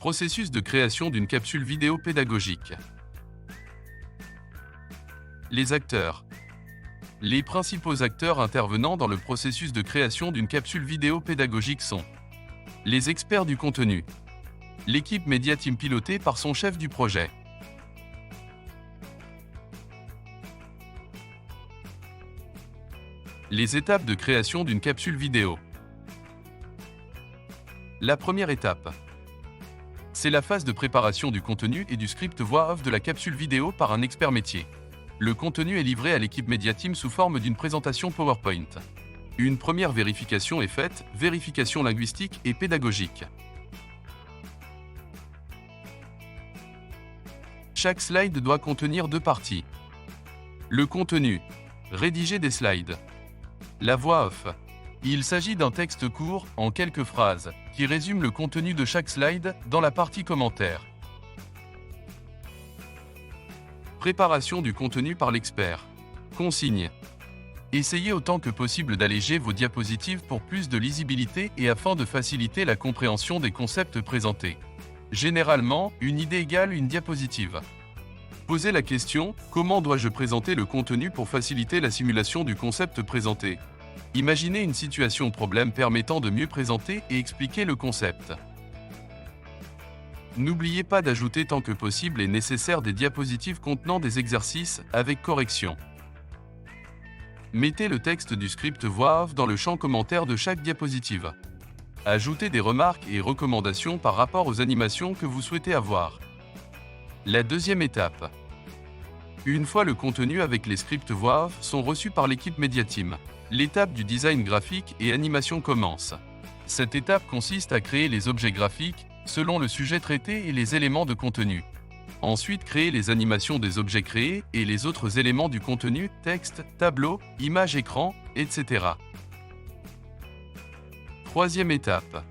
Processus de création d'une capsule vidéo pédagogique. Les acteurs. Les principaux acteurs intervenant dans le processus de création d'une capsule vidéo pédagogique sont les experts du contenu, l'équipe Media Team pilotée par son chef du projet, les étapes de création d'une capsule vidéo. La première étape, c'est la phase de préparation du contenu et du script voix off de la capsule vidéo par un expert métier. Le contenu est livré à l'équipe Media Team sous forme d'une présentation PowerPoint. Une première vérification est faite, vérification linguistique et pédagogique. Chaque slide doit contenir 2 parties. Le contenu. Rédiger des slides. La voix off. Il s'agit d'un texte court, en quelques phrases, qui résume le contenu de chaque slide dans la partie commentaires. Préparation du contenu par l'expert. Consigne. Essayez autant que possible d'alléger vos diapositives pour plus de lisibilité et afin de faciliter la compréhension des concepts présentés. Généralement, une idée égale une diapositive. Posez la question « Comment dois-je présenter le contenu pour faciliter la simulation du concept présenté ?» Imaginez une situation problème permettant de mieux présenter et expliquer le concept. N'oubliez pas d'ajouter tant que possible et nécessaire des diapositives contenant des exercices avec correction. Mettez le texte du script voix off dans le champ commentaire de chaque diapositive. Ajoutez des remarques et recommandations par rapport aux animations que vous souhaitez avoir. La deuxième étape. Une fois le contenu avec les scripts voix off sont reçus par l'équipe Media Team, l'étape du design graphique et animation commence. Cette étape consiste à créer les objets graphiques selon le sujet traité et les éléments de contenu. Ensuite, créer les animations des objets créés et les autres éléments du contenu, texte, tableau, image écran, etc. Troisième étape.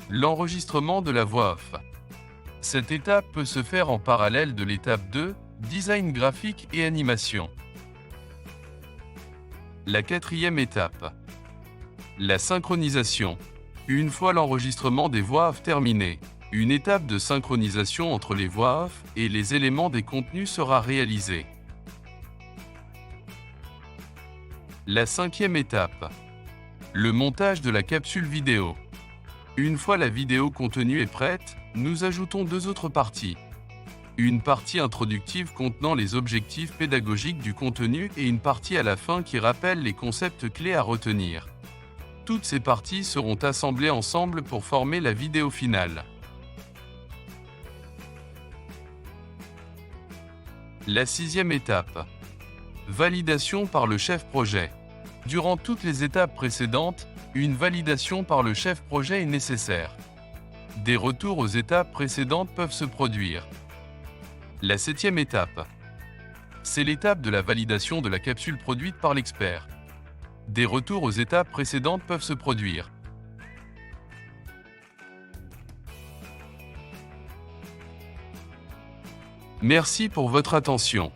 L'enregistrement de la voix off. Cette étape peut se faire en parallèle de l'étape 2, design graphique et animation. La quatrième étape. La synchronisation. Une fois l'enregistrement des voix off terminé, une étape de synchronisation entre les voix off et les éléments des contenus sera réalisée. La cinquième étape. Le montage de la capsule vidéo. Une fois la vidéo contenue est prête, nous ajoutons 2 autres parties. Une partie introductive contenant les objectifs pédagogiques du contenu et une partie à la fin qui rappelle les concepts clés à retenir. Toutes ces parties seront assemblées ensemble pour former la vidéo finale. La sixième étape. Validation par le chef projet. Durant toutes les étapes précédentes, une validation par le chef projet est nécessaire. Des retours aux étapes précédentes peuvent se produire. La septième étape. C'est l'étape de la validation de la capsule produite par l'expert. Des retours aux étapes précédentes peuvent se produire. Merci pour votre attention.